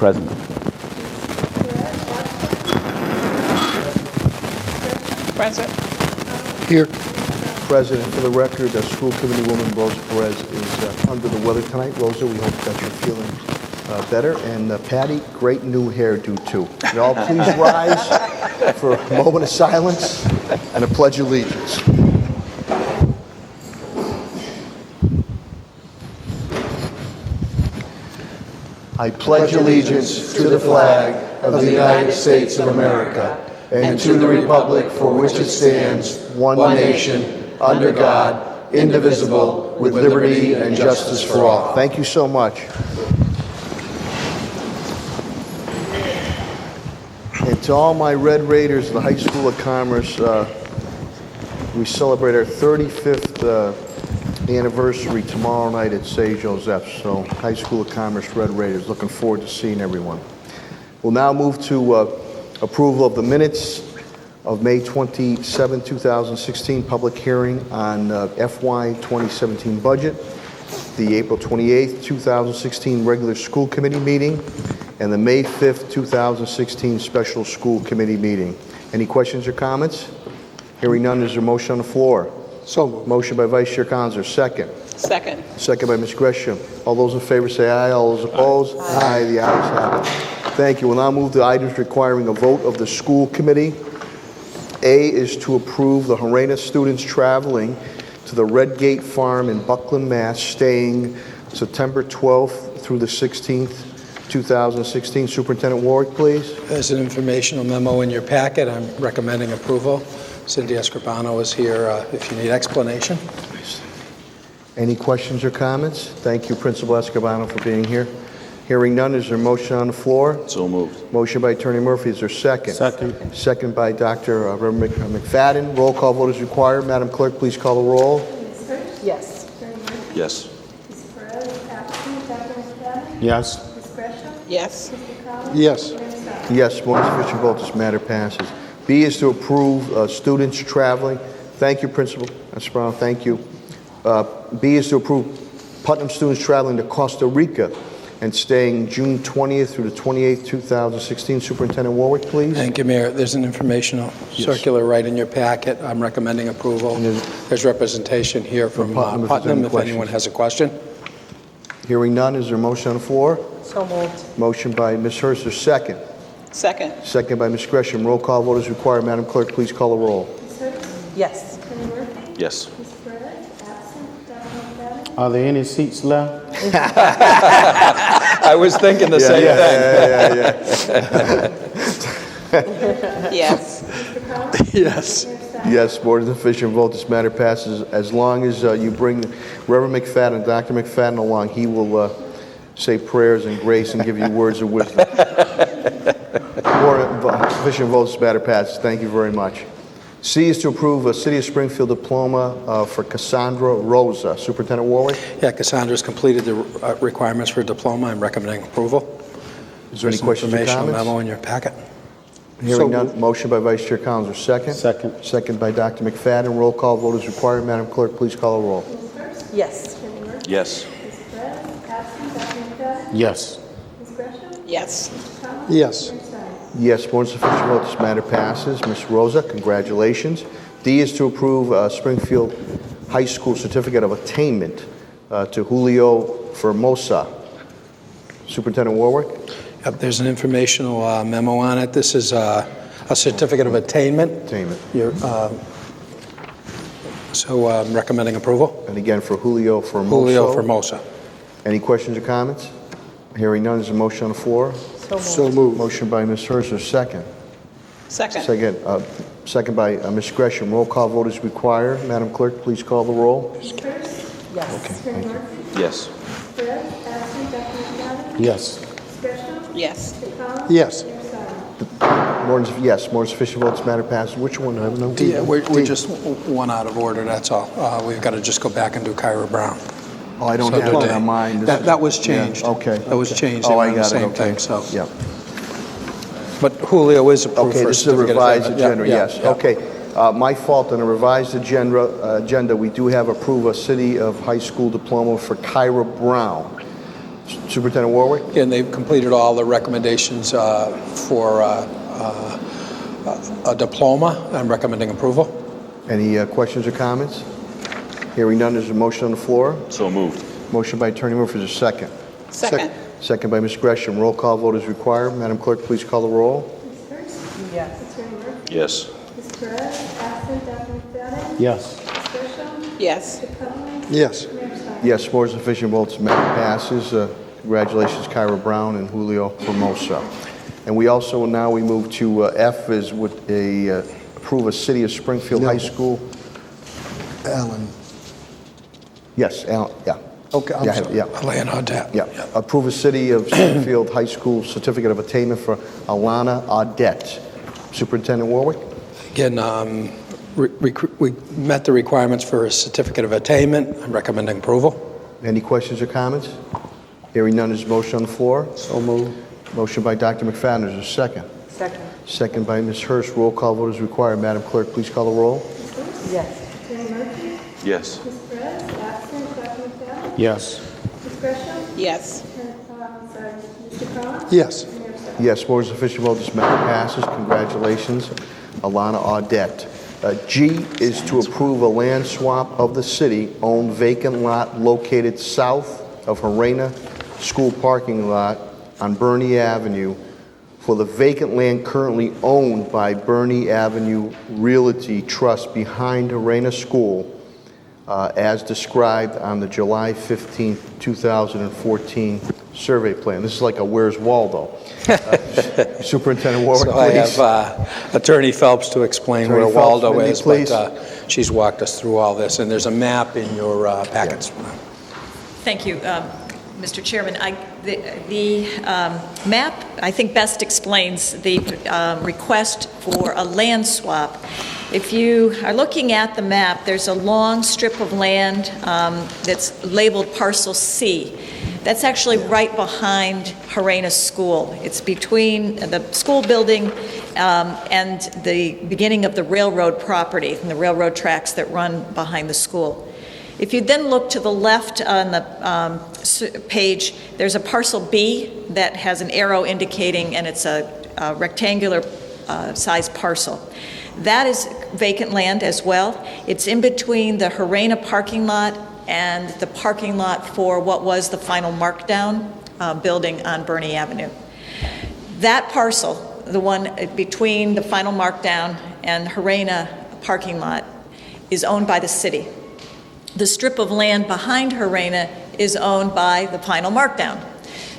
Present. Present. Here. President, for the record, School Committee Woman Rosa Perez is under the weather tonight. Rosa, we hope that you're feeling better. And Patty, great new hairdo too. You all please rise for a moment of silence and a pledge of allegiance. I pledge allegiance to the flag of the United States of America and to the republic for which it stands, one nation, under God, indivisible, with liberty and justice for all. Thank you so much. And to all my Red Raiders of the High School of Commerce, we celebrate our 35th anniversary tomorrow night at St. Joseph's. So, High School of Commerce Red Raiders, looking forward to seeing everyone. We'll now move to approval of the minutes of May 27, 2016, public hearing on FY 2017 budget, the April 28, 2016 regular school committee meeting, and the May 5th, 2016 special school committee meeting. Any questions or comments? Hearing none, is there a motion on the floor? So moved. Motion by Vice Chair Conzer, second. Second. Second by Ms. Gresham. All those in favor say aye. All those opposed? Aye. The ayes have it. Thank you. We'll now move to items requiring a vote of the school committee. A is to approve the Harena students traveling to the Redgate Farm in Buckland, Mass, staying September 12th through the 16th, 2016. Superintendent Warwick, please. There's an informational memo in your packet. I'm recommending approval. Cindy Escribano is here if you need explanation. Any questions or comments? Thank you, Principal Escribano, for being here. Hearing none, is there a motion on the floor? So moved. Motion by Attorney Murphy. Is there a second? Second. Second by Dr. Reverend McFadden. Roll call vote is required. Madam Clerk, please call the roll. Yes. Yes. Ms. Perez, absent. Dr. McFadden? Yes. Ms. Gresham? Yes. Mr. Collins? Yes. Mayor Snyder? Yes, more than sufficient vote. This matter passes. B is to approve students traveling. Thank you, Principal Escribano. Thank you. B is to approve Putnam students traveling to Costa Rica and staying June 20th through the 28th, 2016. Superintendent Warwick, please. Thank you, Mayor. There's an informational circular right in your packet. I'm recommending approval. There's representation here from Putnam if anyone has a question. Hearing none, is there a motion on the floor? So moved. Motion by Ms. Hurst, or second? Second. Second by Ms. Gresham. Roll call vote is required. Madam Clerk, please call the roll. Ms. Hurst? Yes. Attorney Murphy? Yes. Ms. Perez, absent. Dr. McFadden? Are there any seats left? I was thinking the same thing. Yes. Mr. Collins? Yes. Mayor Snyder? Yes, more than sufficient vote. This matter passes. As long as you bring Reverend McFadden, Dr. McFadden along, he will say prayers and grace and give you words of wisdom. More than sufficient votes. This matter passes. Thank you very much. C is to approve a City of Springfield diploma for Cassandra Rosa. Superintendent Warwick? Yeah, Cassandra's completed the requirements for a diploma. I'm recommending approval. Is there any There's an questions or informational comments? memo in your packet. Hearing none, motion by Vice Chair Collins, or second? Second. Second by Dr. McFadden. Roll call vote is required. Madam Clerk, please call the roll. Ms. Hurst? Yes. Attorney Murphy? Yes. Ms. Perez, absent. Dr. McFadden? Yes. Ms. Gresham? Yes. Mr. Collins? Yes. Mayor Snyder? Yes, more than sufficient vote. This matter passes. Ms. Rosa, congratulations. D is to approve Springfield High School Certificate of Attainment to Julio Formosa. Superintendent Warwick? Yep, there's an informational memo on it. This is a certificate of attainment. Attainment. So I'm recommending approval. And again, for Julio Formosa. Julio Formosa. Any questions or comments? Hearing none, is a motion on the floor? So moved. Motion by Ms. Hurst, or second? Second. Second by Ms. Gresham. Roll call vote is required. Madam Clerk, please call the roll. Ms. Hurst? Yes. Attorney Murphy? Yes. Ms. Perez, absent. Dr. McFadden? Yes. Ms. Gresham? Yes. Mr. Collins? Yes. Mayor Snyder? More than sufficient votes. Matter passes. Which one? I have no. Yeah, we're just one out of order, that's all. We've got to just go back and do Kyra Brown. Oh, I don't So have that today- on mine. That was changed. Yeah, okay. That was changed. Oh, They were I on the got it. same Okay. thing, so. Yeah. But Julio is approved Okay, for this is a certificate of revised attainment. agenda, Yeah, yes. yeah. Okay, my fault. On a revised agenda, we do have approve a City of High School diploma for Kyra Brown. Superintendent Warwick? And they've completed all the recommendations for a diploma. I'm recommending approval. Any questions or comments? Hearing none, there's a motion on the floor. So moved. Motion by Attorney Murphy, is there a second? Second. Second by Ms. Gresham. Roll call vote is required. Madam Clerk, please call the roll. Ms. Hurst? Yes. Attorney Murphy? Yes. Ms. Perez, absent. Dr. McFadden? Yes. Ms. Gresham? Yes. Mr. Cummings? Yes. Mayor Stein? Yes, more than sufficient votes, matter passes. Congratulations, Kyra Brown and Julio Formosa. And we also, now we move to F is with approve a City of Springfield High School. Alan. Yes, Alan, yeah. Okay, I'm sorry. Yeah. Laying on that. Yeah. Approve a City of Springfield High School Certificate of Attainment for Alana Audette. Superintendent Warwick? Again, we met the requirements for a certificate of attainment. I'm recommending approval. Any questions or comments? Hearing none, is motion on the floor. So moved. Motion by Dr. McFadden, is there a second? Second. Second by Ms. Hurst. Roll call vote is required. Madam Clerk, please call the roll. Ms. Hurst? Yes. Attorney Murphy? Yes. Ms. Perez, absent. Dr. McFadden? Yes. Ms. Gresham? Yes. Mr. Collins? Yes. Mayor Stein? Yes, more than sufficient vote, this matter passes. Congratulations, Alana Audette. G is to approve a land swap of the city-owned vacant lot located south of Harena School parking lot on Bernie Avenue for the vacant land currently owned by Bernie Avenue Realty Trust behind Harena School, as described on the July 15, 2014 survey plan. This is like a Where's Waldo. Superintendent Warwick, So I please. have Attorney Phelps to explain Attorney where Phelps, Waldo Mindy, is, please. but she's walked us through all this, and there's a map in your packets. Thank you, Mr. Chairman. The map, I think, best explains the request for a land swap. If you are looking at the map, there's a long strip of land that's labeled Parcel C. That's actually right behind Harena School. It's between the school building and the beginning of the railroad property and the railroad tracks that run behind the school. If you then look to the left on the page, there's a Parcel B that has an arrow indicating, and it's a rectangular sized parcel. That is vacant land as well. It's in between the Harena parking lot and the parking lot for what was the final Markdown building on Bernie Avenue. That parcel, the one between the final Markdown and Harena parking lot, is owned by the city. The strip of land behind Harena is owned by the final Markdown.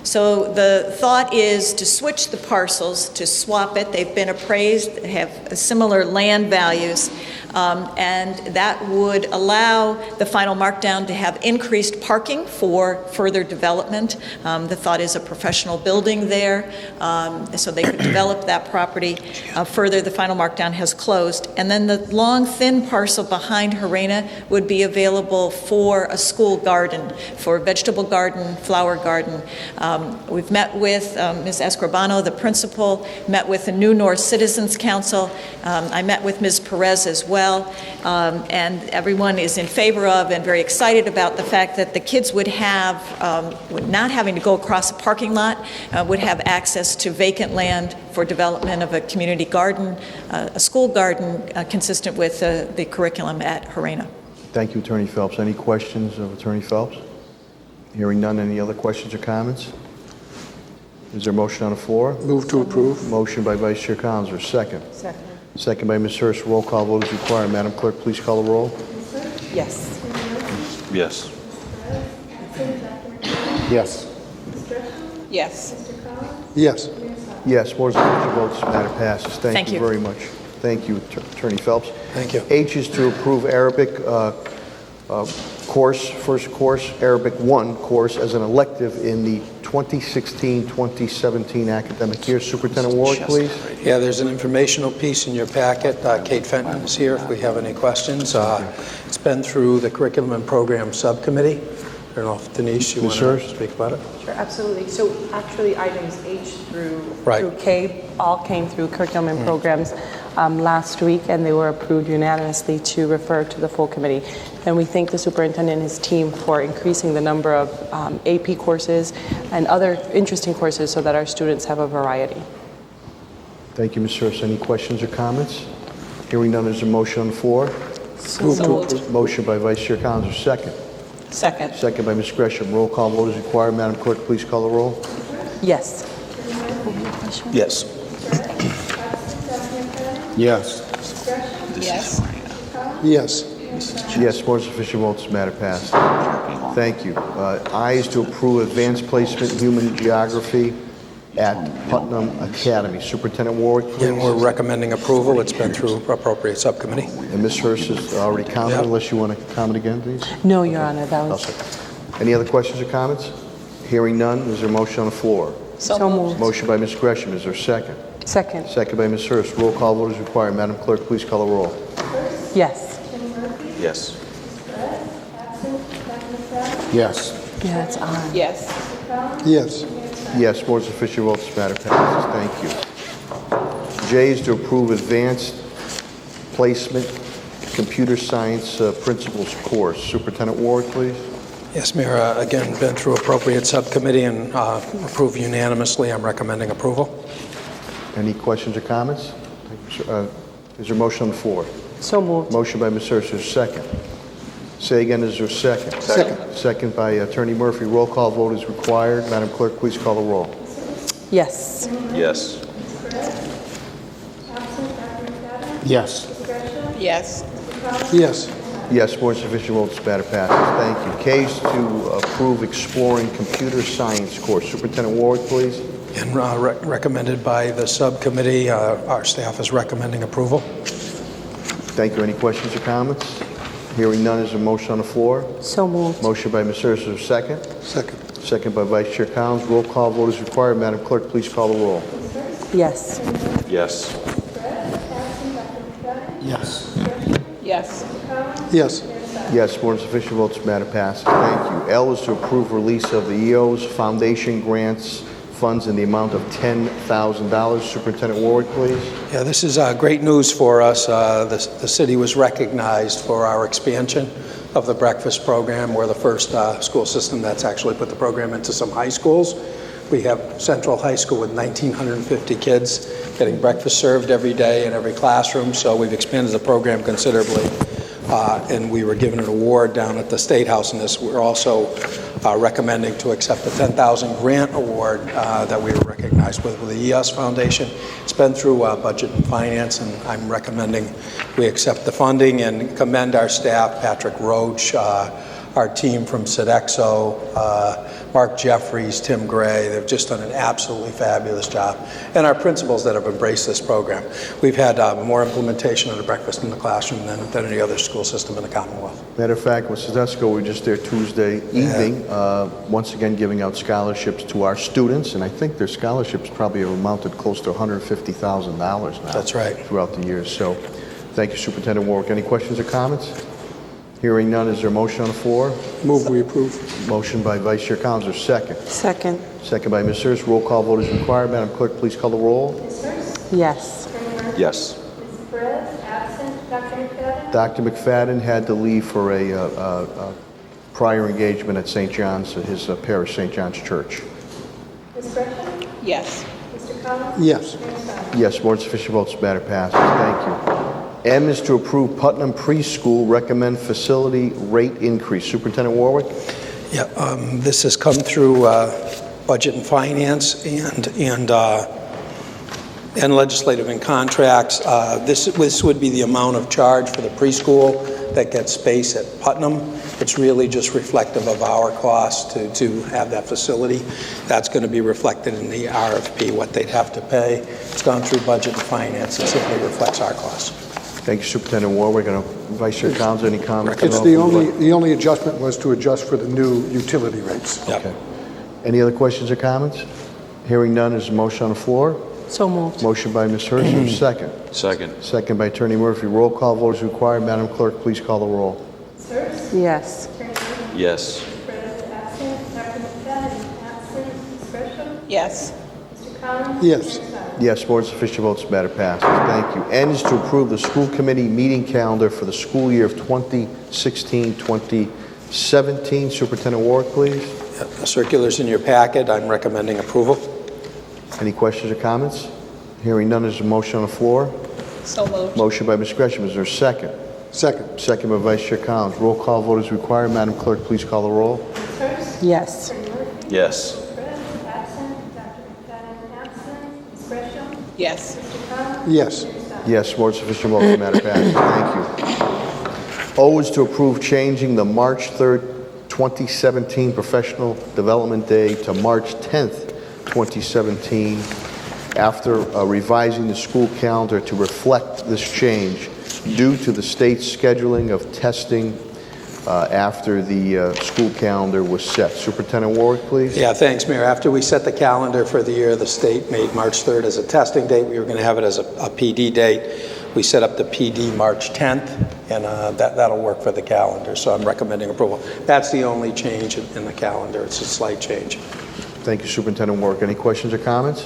So the thought is to switch the parcels, to swap it. They've been appraised, have similar land values, and that would allow the final Markdown to have increased parking for further development. The thought is a professional building there, so they could develop that property. Further, the final Markdown has closed. And then the long, thin parcel behind Harena would be available for a school garden, for a vegetable garden, flower garden. We've met with Ms. Escribano, the principal, met with the New North Citizens Council. I met with Ms. Perez as well, and everyone is in favor of and very excited about the fact that the kids would have, not having to go across a parking lot, would have access to vacant land for development of a community garden, a school garden consistent with the curriculum at Harena. Thank you, Attorney Phelps. Any questions of Attorney Phelps? Hearing none, any other questions or comments? Is there a motion on the floor? Move to approve. Motion by Vice Chair Collins, or second? Second. Second by Ms. Hurst. Roll call vote is required. Madam Clerk, please call the roll. Ms. Hurst? Yes. Attorney Murphy? Yes. Ms. Perez, absent. Dr. McFadden? Yes. Ms. Gresham? Yes. Mr. Collins? Yes. Mayor Stein? Yes, more than sufficient votes, the matter passes. Thank Thank you you. very much. Thank you, Attorney Phelps. Thank you. H is to approve Arabic course, first course, Arabic 1 course as an elective in the 2016-2017 academic year. Superintendent Warwick, please. Yeah, there's an informational piece in your packet. Kate Fenton is here if we have any questions. It's been through the Curriculum and Program Subcommittee. I don't know if Denise, you Ms. want to Hurst? speak about it? Sure, absolutely. So actually, items H through Right. through K all came through curriculum and programs last week, and they were approved unanimously to refer to the full committee. And we thank the superintendent and his team for increasing the number of AP courses and other interesting courses so that our students have a variety. Thank you, Ms. Hurst. Any questions or comments? Hearing none, is there a motion on the floor? So moved. Motion by Vice Chair Collins, is there a second? Second. Second by Ms. Gresham. Roll call vote is required. Madam Clerk, please call the roll. Yes. Yes. Yes. Yes. Yes. Yes, more than sufficient votes, matter passed. Thank you. I is to approve advanced placement human geography at Putnam Academy. Superintendent Warwick, And we're please. recommending approval. It's been through appropriate subcommittee. And Ms. Hurst has already commented, Yep. unless you want to comment again, please? No, Your Honor, that I'll was second. Any other questions or comments? Hearing none, is there a motion on the floor? So so moved. moved. Motion by Ms. Gresham, is there a second? Second. Second by Ms. Hurst. Roll call vote is required. Madam Clerk, please call the roll. Yes. Yes. Yes. Yeah, it's on. Yes. Yes. Yes, more than sufficient votes, matter passes. Thank you. J is to approve advanced placement computer science principles course. Superintendent Warwick, please. Yes, Mayor, again, been through appropriate subcommittee and approved unanimously. I'm recommending approval. Any questions or comments? Is there a motion on the floor? So moved. Motion by Ms. Hurst, is there a second? Say again, is there a second? Second. Second by Attorney Murphy. Roll call vote is required. Madam Clerk, please call the roll. Yes. Yes. Yes. Yes. Yes. Yes, more than sufficient votes, matter passes. Thank you. K is to approve exploring computer science course. Superintendent Warwick, please. And recommended by the subcommittee. Our staff is recommending approval. Thank you. Any questions or comments? Hearing none, is there a motion on the floor? So moved. Motion by Ms. Hurst, is there a second? Second. Second by Vice Chair Collins. Roll call vote is required. Madam Clerk, please call the roll. Yes. Yes. Yes. Yes. Yes. Yes, more than sufficient votes, matter passes. Thank you. L is to approve release of the EO's foundation grants funds in the amount of $10,000. Superintendent Warwick, please. Yeah, this is great news for us. The city was recognized for our expansion of the breakfast program. We're the first school system that's actually put the program into some high schools. We have Central High School with 1,950 kids getting breakfast served every day in every classroom, so we've expanded the program considerably. And we were given an award down at the State House in this. We're also recommending to accept the $10,000 grant award that we were recognized with the EOS Foundation. It's been through Budget and Finance, and I'm recommending we accept the funding and commend our staff, Patrick Roach, our team from Sodexo, Mark Jeffries, Tim Gray. They've just done an absolutely fabulous job. And our principals that have embraced this program. We've had more implementation of the breakfast in the classroom than any other school system in the Commonwealth. Matter of fact, with Sodexo, we were just there Tuesday evening, once again giving out scholarships to our students, and I think their scholarships probably have amounted close to $150,000 now. That's right. Throughout the years. So, thank you, Superintendent Warwick. Any questions or comments? Hearing none, is there a motion on the floor? Move we approve. Motion by Vice Chair Collins, or second? Second. Second by Ms. Hurst. Roll call vote is required. Madam Clerk, please call the roll. Yes. Yes. Mrs. Perez, absent. Dr. McFadden? Dr. McFadden had to leave for a prior engagement at St. John's, his parish, St. John's Church. Ms. Gresham? Yes. Mr. Collins? Yes. Mayor Snyder? Yes, more than sufficient votes, matter passes. Thank you. M is to approve Putnam Preschool recommend facility rate increase. Superintendent Warwick? Yeah, this has come through Budget and Finance and legislative and contracts. This would be the amount of charge for the preschool that gets space at Putnam. It's really just reflective of our cost to have that facility. That's going to be reflected in the RFP, what they'd have to pay. It's gone through Budget and Finance. It simply reflects our costs. Thank you, Superintendent Warwick. Vice Chair Collins, any comments? It's the only adjustment was to adjust for the new utility rates. Yep. Okay. Any other questions or comments? Hearing none, is a motion on the floor? So moved. Motion by Ms. Hurst, second. Second. Second by Attorney Murphy. Roll call vote is required. Madam Clerk, please call the roll. Ms. Hurst? Yes. Attorney Murphy? Yes. Mrs. Perez, Yes. Mr. Collins? Yes. Yes, board sufficient votes, matter passes. Thank you. N is to approve the school committee meeting calendar for the school year of 2016-2017. Superintendent Warwick, please. The circular's in your packet. I'm recommending approval. Any questions or comments? Hearing none, is a motion on the floor? So moved. Motion by Ms. Gresham. Is there a second? Second. Second by Vice Chair Collins. Roll call vote is required. Madam Clerk, please call the roll. Ms. Hurst? Yes. Attorney Murphy? Yes. Ms. Perez, absent. Dr. McFadden, absent. Ms. Gresham? Yes. Mr. Collins? Yes. Yes, board sufficient votes, matter passes. Thank you. O is to approve changing the March 3rd, 2017 Professional Development Day to March 10th, 2017, after revising the school calendar to reflect this change due to the state's scheduling of testing after the school calendar was set. Superintendent Warwick, please. Yeah, thanks, Mayor. After we set the calendar for the year, the state made March 3rd as a testing date. We were going to have it as a PD date. We set up the PD March 10th, and that'll work for the calendar, so I'm recommending approval. That's the only change in the calendar. It's a slight change. Thank you, Superintendent Warwick. Any questions or comments?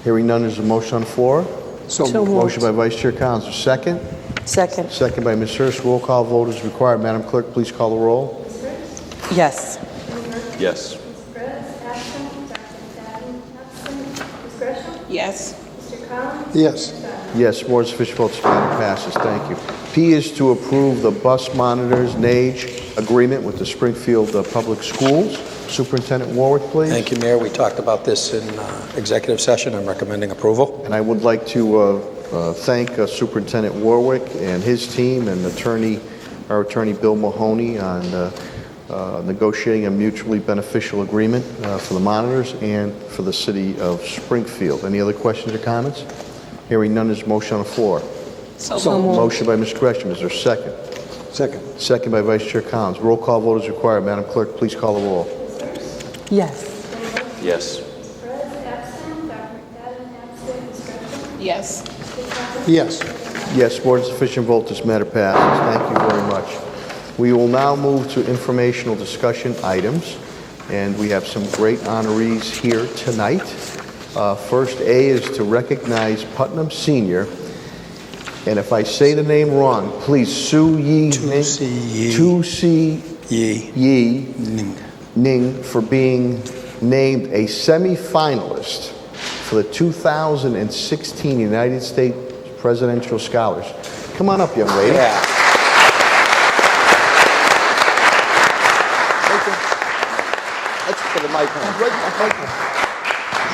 Hearing none, is a motion on the floor? So So moved. moved. Motion by Vice Chair Collins. A second? Second. Second by Ms. Hurst. Roll call vote is required. Madam Clerk, please call the roll. Ms. Hurst? Yes. Attorney Murphy? Yes. Ms. Perez, absent. Dr. McFadden, absent. Ms. Gresham? Yes. Mr. Collins? Yes. Yes, board sufficient votes, matter passes. Thank you. P is to approve the bus monitors NAGE agreement with the Springfield Public Schools. Superintendent Warwick, please. Thank you, Mayor. We talked about this in executive session. I'm recommending approval. And I would like to thank Superintendent Warwick and his team and our attorney Bill Mahoney on negotiating a mutually beneficial agreement for the monitors and for the city of Springfield. Any other questions or comments? Hearing none, is motion on the floor. So So moved. Motion by Ms. Gresham. Is there a second? Second. Second by Vice Chair Collins. Roll call vote is required. Madam Clerk, please call the roll. Ms. Hurst? Yes. Yes. Ms. Perez, absent. Dr. McFadden, absent. Ms. Gresham? Yes. Mr. Collins? Yes. Yes, board sufficient vote, this matter passes. Thank you very much. We will now move to informational discussion items, and we have some great honorees here tonight. First, A is to recognize Putnam Senior, and if I say the name wrong, please, Su Yi Yi. Ning, for being named a semifinalist for the 2016 United States Presidential Scholars. Come on up, young lady. Yeah. Let's put the mic on.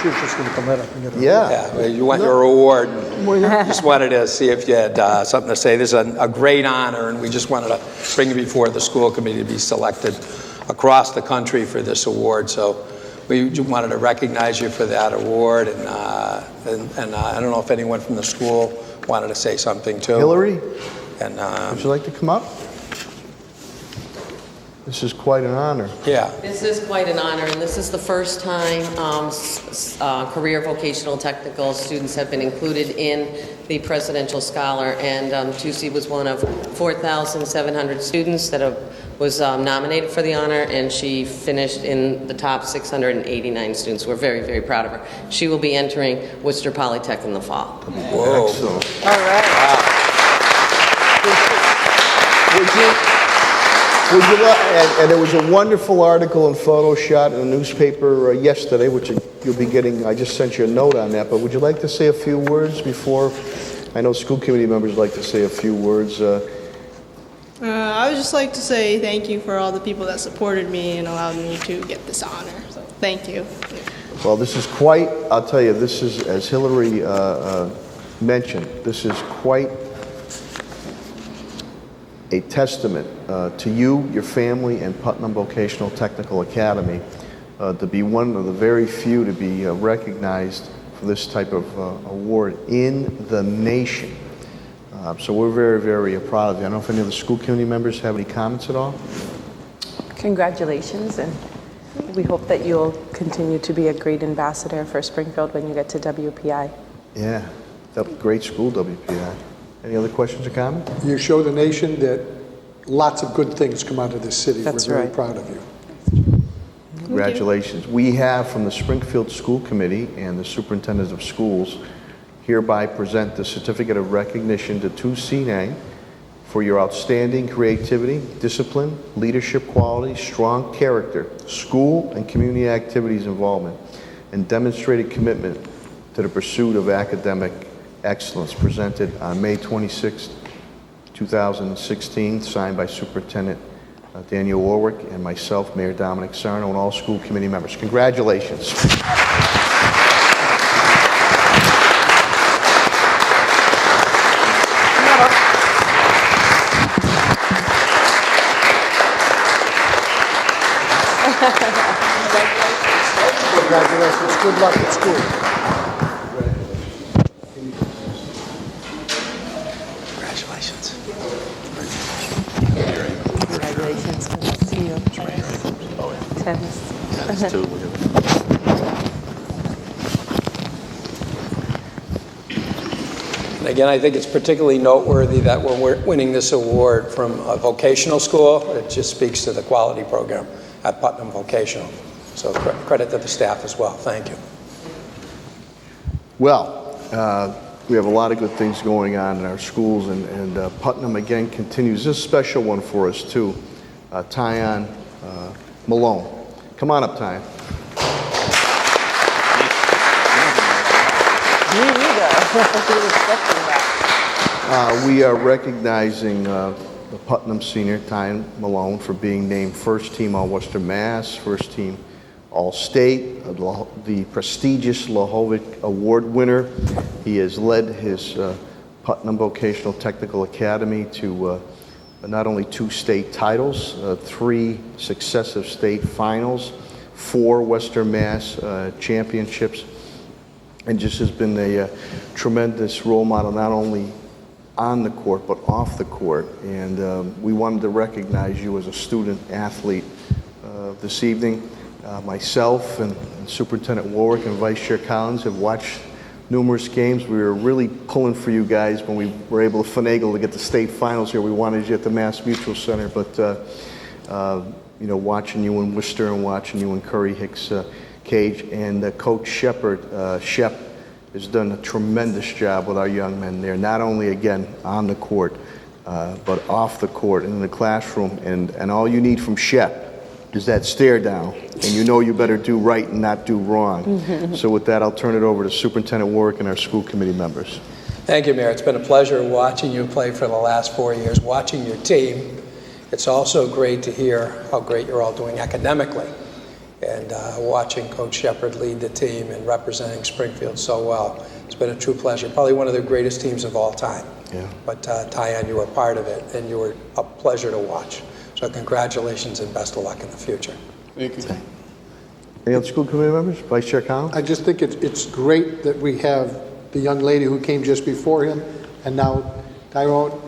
She was just going to come right up and get her. Yeah. Yeah, well, you want your award. Just wanted to see if you had something to say. This is a great honor, and we just wanted to bring it before the school committee to be selected across the country for this award. So we just wanted to recognize you for that award, and I don't know if anyone from the school wanted to say something too. Hillary, And would you like to come up? This is quite an honor. yeah, This is quite an honor, and this is the first time career vocational technical students have been included in the Presidential Scholar, and Tusi was one of 4,700 students that was nominated for the honor, and she finished in the top 689 students. We're very, very proud of her. She will be entering Worcester Polytech in the fall. whoa. Excellent. All right. Would you and there was a wonderful article and photo shot in the newspaper yesterday, which you'll be getting. I just sent you a note on that, but would you like to say a few words before? I know school committee members like to say a few words. I would just like to say thank you for all the people that supported me and allowed me to get this honor. So thank you. Well, this is quite, I'll tell you, this is, as Hillary mentioned, this is quite a testament to you, your family, and Putnam Vocational Technical Academy to be one of the very few to be recognized for this type of award in the nation. So we're very, very proud of you. I don't know if any of the school committee members have any comments at all? Congratulations, and we hope that you'll continue to be a great ambassador for Springfield when you get to WPI. Yeah, great school, WPI. Any other questions or comments? You show the nation that lots of good things come out of this city. That's We're very right. proud of you. Congratulations. We have from the Springfield School Committee and the Superintendent of Schools hereby present the Certificate of Recognition to 2C9 for your outstanding creativity, discipline, leadership qualities, strong character, school and community activities involvement, and demonstrated commitment to the pursuit of academic excellence, presented on May 26, 2016, signed by Superintendent Daniel Warwick and myself, Mayor Dominic Sarno, and all school committee members. Congratulations. Congratulations. Good luck at school. Congratulations. Congratulations. Good to see you. Tennis. And again, I think it's particularly noteworthy that when we're winning this award from a vocational school, it just speaks to the quality program at Putnam Vocational. So credit to the staff as well. Thank you. Well, we have a lot of good things going on in our schools, and Putnam again continues this special one for us too. Tyon Malone. Come on up, Tyon. Me neither. I was expecting that. We are recognizing the Putnam senior, Tyon Malone, for being named first team All-Western Mass, first team All-State, the prestigious Lahovic Award winner. He has led his Putnam Vocational Technical Academy to not only 2 state titles, 3 successive state finals, 4 Western Mass championships, and just has been a tremendous role model, not only on the court but off the court. And we wanted to recognize you as a student athlete this evening. Myself and Superintendent Warwick and Vice Chair Collins have watched numerous games. We were really pulling for you guys when we were able to finagle to get the state finals here. We wanted you at the Mass Mutual Center, but you know, watching you in Worcester and watching you in Curry Hicks Cage, and Coach Shepard, Shep has done a tremendous job with our young men there, not only again on the court, but off the court and in the classroom. And all you need from Shep is that stare down, and you know you better do right and not do wrong. So with that, I'll turn it over to Superintendent Warwick and our school committee members. Thank you, Mayor. It's been a pleasure watching you play for the last 4 years, watching your team. It's also great to hear how great you're all doing academically, and watching Coach Shepard lead the team and representing Springfield so well. It's been a true pleasure. Probably one of the greatest teams of all time. Yeah. But Tyon, you were part of it, and you were a pleasure to watch. So congratulations and best of luck in the future. Thank you. Any other school committee members? Vice Chair Collins? I just think it's great that we have the young lady who came just before him and now Tyrone,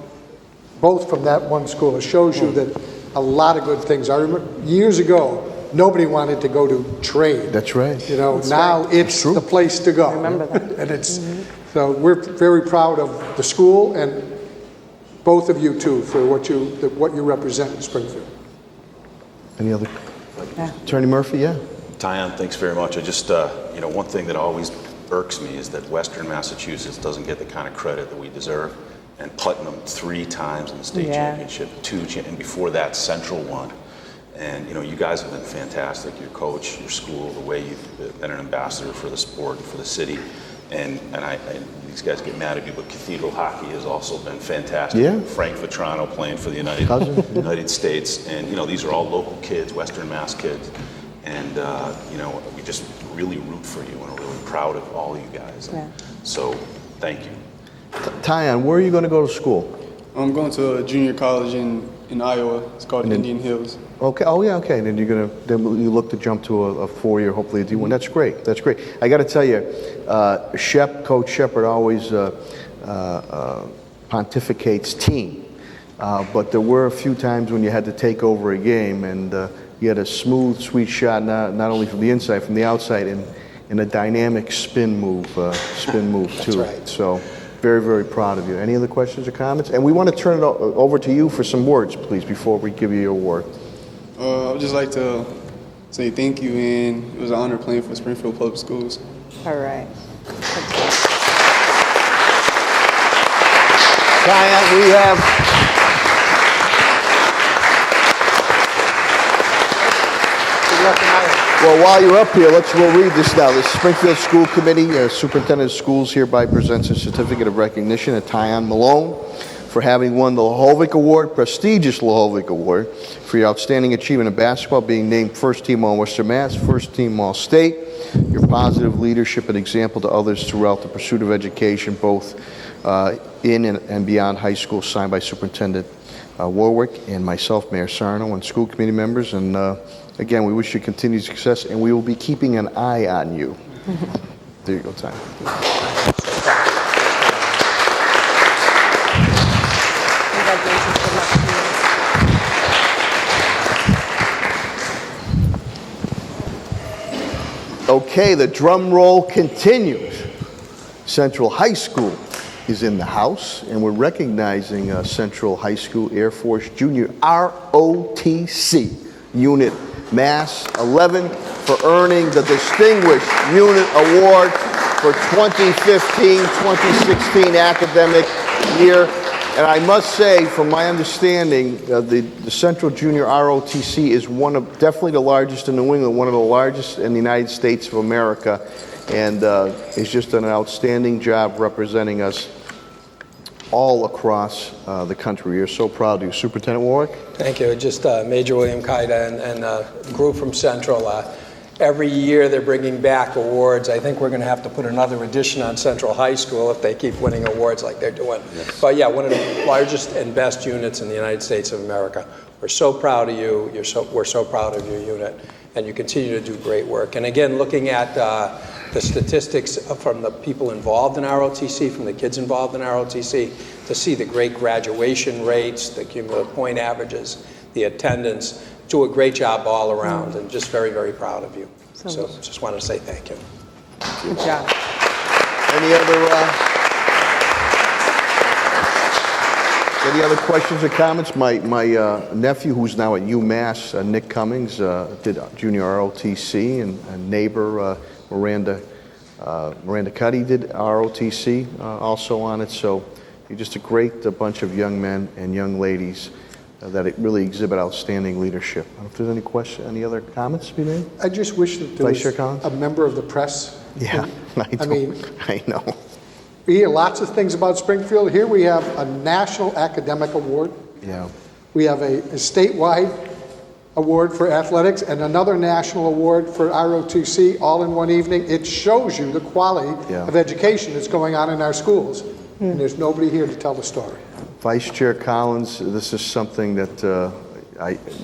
both from that one school. It shows you that a lot of good things. I remember years ago, nobody wanted to go to trade. That's right. You know, now it's the place to go. I remember that. And it's, so we're very proud of the school and both of you too for what you represent in Springfield. Any other? Attorney Murphy, yeah. Tyon, thanks very much. I just, you know, one thing that always irks me is that Western Massachusetts doesn't get the kind of credit that we deserve. And Putnam 3 times in the state championship, and before that, Central won. And, you know, you guys have been fantastic. Your coach, your school, the way you've been an ambassador for the sport and for the city. And these guys get mad at you, but Cathedral hockey has also been fantastic. Yeah. Frank Vetrano playing for the United States. And, you know, these are all local kids, Western Mass kids. And, you know, we just really root for you and are really proud of all you guys. Yeah. So, thank you. Tyon, where are you going to go to school? I'm going to a junior college in Iowa. It's called Indian Hills. Okay. Oh, yeah. Okay. And then you look to jump to a 4-year, hopefully a D1. That's great. That's great. I got to tell you, Coach Shepard always pontificates team, but there were a few times when you had to take over a game, and you had a smooth, sweet shot, not only from the inside, from the outside, and a dynamic spin move too. That's right. So. Very, very proud of you. Any other questions or comments? And we want to turn it over to you for some words, please, before we give you your award. I would just like to say thank you, and it was an honor playing for Springfield Public Schools. All right. Diane, we have Well, while you're up here, we'll read this now. The Springfield School Committee, Superintendent of Schools hereby presents a certificate of recognition to Tyon Malone for having won the Lahovic Award, prestigious Lahovic Award, for your outstanding achievement in basketball, being named first team All-Western Mass, first team All-State, your positive leadership and example to others throughout the pursuit of education, both in and beyond high school, signed by Superintendent Warwick and myself, Mayor Sarno, and school committee members. And again, we wish you continued success, and we will be keeping an eye on you. There you go, Ty. Okay, the drum roll continues. Central High School is in the house, and we're recognizing Central High School Air Force Junior ROTC Unit Mass 11 for earning the Distinguished Unit Award for 2015-2016 academic year. And I must say, from my understanding, the Central Junior ROTC is definitely the largest in New England, one of the largest in the United States of America, and has just done an outstanding job representing us all across the country. We are so proud of you. Superintendent Warwick? Thank you. Just Major William Kaida and group from Central. Every year they're bringing back awards. I think we're going to have to put another edition on Central High School if they keep winning awards like they're doing. Yes. But yeah, one of the largest and best units in the United States of America. We're so proud of you. We're so proud of your unit, and you continue to do great work. And again, looking at the statistics from the people involved in ROTC, from the kids involved in ROTC, to see the great graduation rates, the cumulative point averages, the attendance, do a great job all around, and just very, very proud of you. So just want to say thank you. Good job. Any other questions or comments? My nephew, who's now at UMass, Nick Cummings, did junior ROTC, and neighbor Miranda Cuddy did ROTC also on it. So you're just a great bunch of young men and young ladies that really exhibit outstanding leadership. I don't know if there's any any other comments to be made? I just wish that there was a member of the press. Yeah, I know. We hear lots of things about Springfield. Here we have a national academic award. Yeah. We have a statewide award for athletics and another national award for ROTC all in one evening. It shows you the quality of education that's going on in our schools. And there's nobody here to tell the story. Vice Chair Collins, this is something that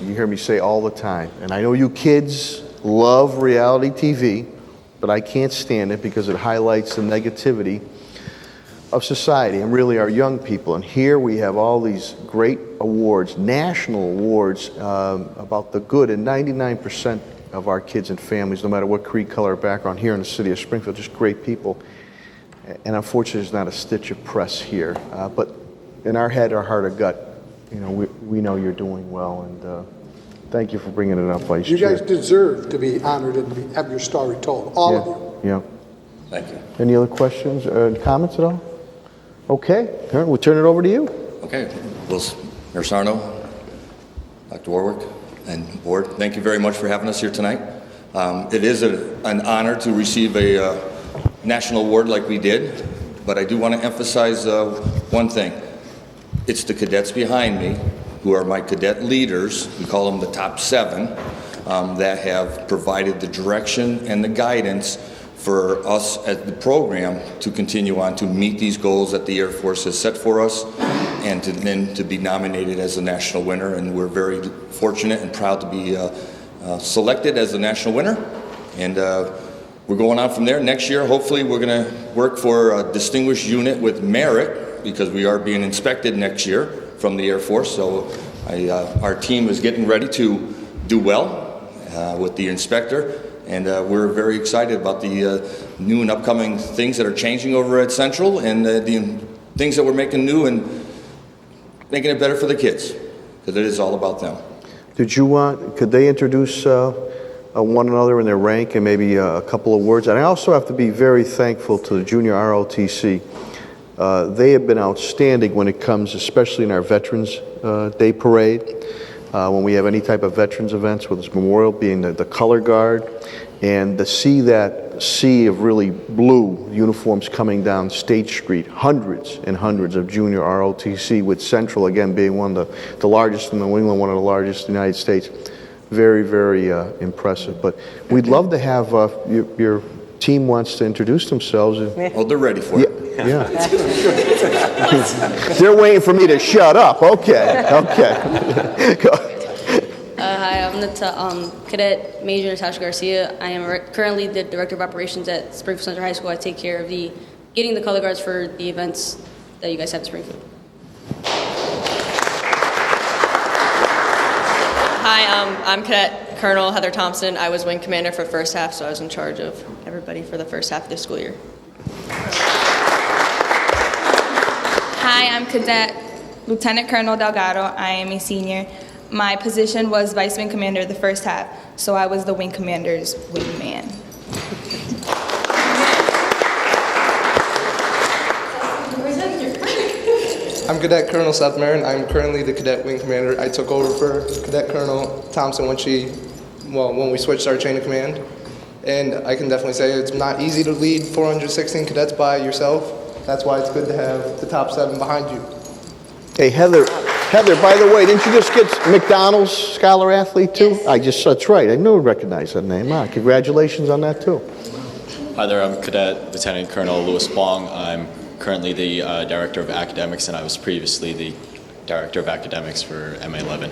you hear me say all the time. And I know you kids love reality TV, but I can't stand it because it highlights the negativity of society and really our young people. And here we have all these great awards, national awards, about the good. And 99% of our kids and families, no matter what creed, color, or background, here in the city of Springfield, just great people. And unfortunately, there's not a stitch of press here. But in our head, our heart, or gut, we know you're doing well. And thank you for bringing it up, Vice Chair. You guys deserve to be honored and have your story told, all of you. Yeah. Thank you. Any other questions or comments at all? Okay, all right, we'll turn it over to you. Okay, Mayor Sarno, Dr. Warwick, and board, thank you very much for having us here tonight. It is an honor to receive a national award like we did, but I do want to emphasize one thing. It's the cadets behind me, who are my cadet leaders, we call them the top 7, that have provided the direction and the guidance for us at the program to continue on to meet these goals that the Air Force has set for us, and then to be nominated as a national winner. And we're very fortunate and proud to be selected as the national winner. And we're going on from there. Next year, hopefully, we're going to work for a distinguished unit with merit, because we are being inspected next year from the Air Force. So our team is getting ready to do well with the inspector. And we're very excited about the new and upcoming things that are changing over at Central, and the things that we're making new and making it better for the kids, because it is all about them. Could they introduce one another in their rank and maybe a couple of words. And I also have to be very thankful to the Junior ROTC. They have been outstanding when it comes, especially in our Veterans Day Parade, when we have any type of veterans events, whether it's Memorial, being the color guard, and to see that sea of really blue uniforms coming down State Street, hundreds and hundreds of Junior ROTC, with Central, again, being one of the largest in New England, one of the largest in the United States. Very, very impressive. But we'd love to have your team wants to introduce themselves. Oh, they're ready for it. Yeah. They're waiting for me to shut up. Okay. Hi, I'm Cadet Major Natasha Garcia. I am currently the Director of Operations at Springfield Central High School. I take care of getting the color guards for the events that you guys have at Springfield. Hi, I'm Cadet Colonel Heather Thompson. I was wing commander for first half, so I was in charge of everybody for the first half of the school year. Hi, I'm Cadet Lieutenant Colonel Delgado. I am a senior. My position was Vice Wing Commander the first half, so I was the wing commander's wingman. I'm Cadet Colonel Seth Marin. I'm currently the Cadet Wing Commander. I took over for Cadet Colonel Thompson when we switched our chain of command. And I can definitely say it's not easy to lead 416 cadets by yourself. That's why it's good to have the top 7 behind you. Hey, Heather, by the way, didn't you just get McDonald's Scholar Athlete too? Yes. That's right. I knew I recognized that name. Congratulations on that too. Hi there, I'm Cadet Lieutenant Colonel Louis Bong. I'm currently the Director of Academics, and I was previously the Director of Academics for MA11.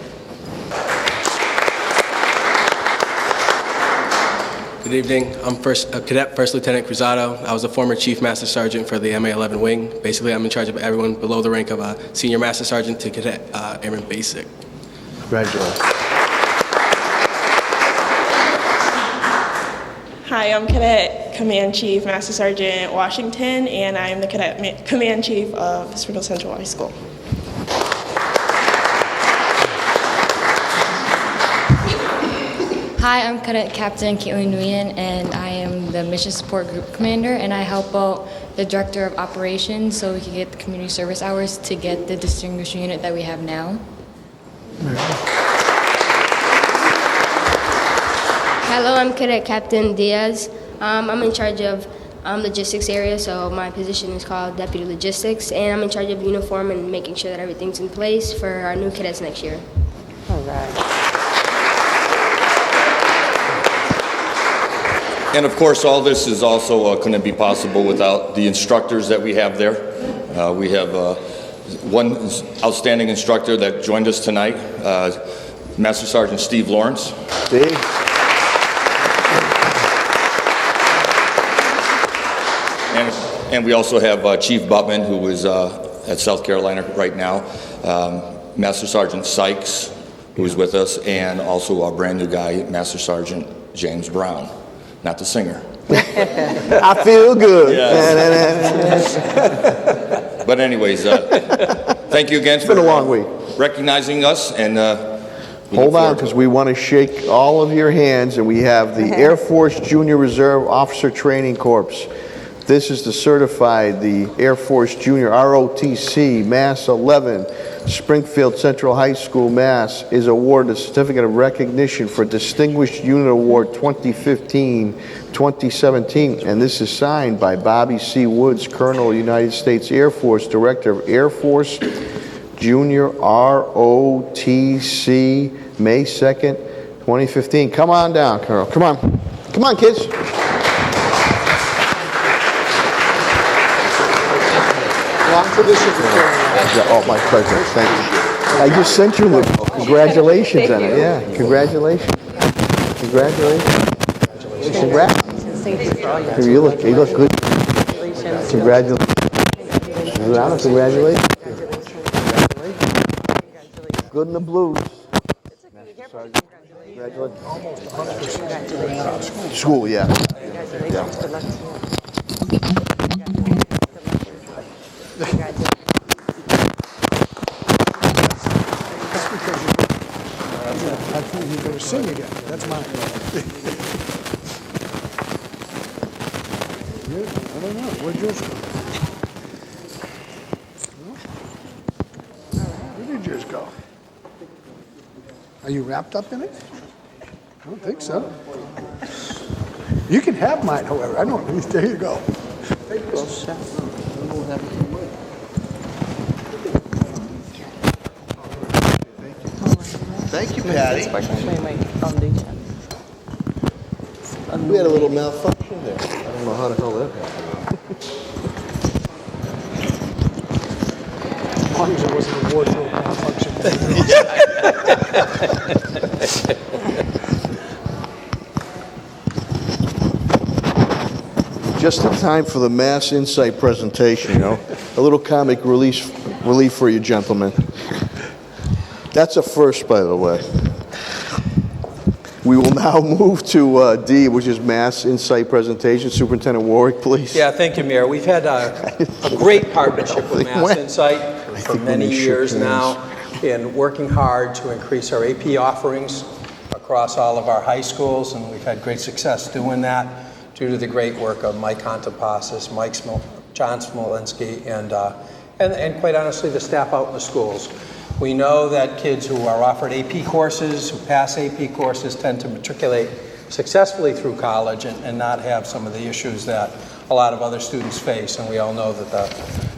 Good evening. I'm Cadet First Lieutenant Cruzado. I was a former Chief Master Sergeant for the MA11 wing. Basically, I'm in charge of everyone below the rank of Senior Master Sergeant to Cadet Airman Basic. Congratulations. Hi, I'm Cadet Command Chief Master Sergeant Washington, and I am the Cadet Command Chief of Springfield Central High School. Hi, I'm Cadet Captain Caitlin Nguyen, and I am the Mission Support Group Commander, and I help out the Director of Operations so we can get the community service hours to get the distinguished unit that we have now. Hello, I'm Cadet Captain Diaz. I'm in charge of logistics area, so my position is called Deputy Logistics, and I'm in charge of uniform and making sure that everything's in place for our new cadets next year. All right. And of course, all this is also couldn't be possible without the instructors that we have there. We have one outstanding instructor that joined us tonight, Master Sergeant Steve Lawrence. Steve. And we also have Chief Buttman, who is at South Carolina right now, Master Sergeant Sykes, who is with us, and also a brand new guy, Master Sergeant James Brown. Not the singer. I feel good. Yes. But anyways, thank you again for been a long week. Recognizing us. And hold on, because we want to shake all of your hands, and we have the Air Force Junior Reserve Officer Training Corps. This is to certify the Air Force Junior ROTC Mass 11 Springfield Central High School, Mass. is awarded a Certificate of Recognition for Distinguished Unit Award 2015-2017, and this is signed by Bobby C. Woods, Colonel, United States Air Force, Director of Air Force Junior ROTC, May 2nd, 2015. Come on down, Colonel. Come on, kids. Long tradition for Oh, my pleasure. Thank you. I just sent you the congratulations on it. Yeah, congratulations. Congrats. You look good. Congratulations. Congratulations. Good in the blues. Congratulations. almost 100%. School, yeah. I think you're going to sing again. That's mine. I don't know. Where'd yours go? Where did yours go? Are you wrapped up in it? I don't think so. You can have mine, however. I don't. There you go. There you go. Thank you, Patty. Foundation. We had a little malfunction there. I don't know how the hell that happened. As long as it wasn't a wardrobe malfunction. Just in time for the Mass Insight presentation, you know. A little comic relief for you gentlemen. That's a first, by the way. We will now move to D, which is Mass Insight presentation. Superintendent Warwick, please. Yeah, thank you, Mayor. We've had a great partnership with Mass Insight for many years now in working hard to increase our AP offerings across all of our high schools, and we've had great success doing that due to the great work of Mike Contapasis, John Smolinski, and quite honestly, the staff out in the schools. We know that kids who are offered AP courses, who pass AP courses, tend to matriculate successfully through college and not have some of the issues that a lot of other students face. And we all know that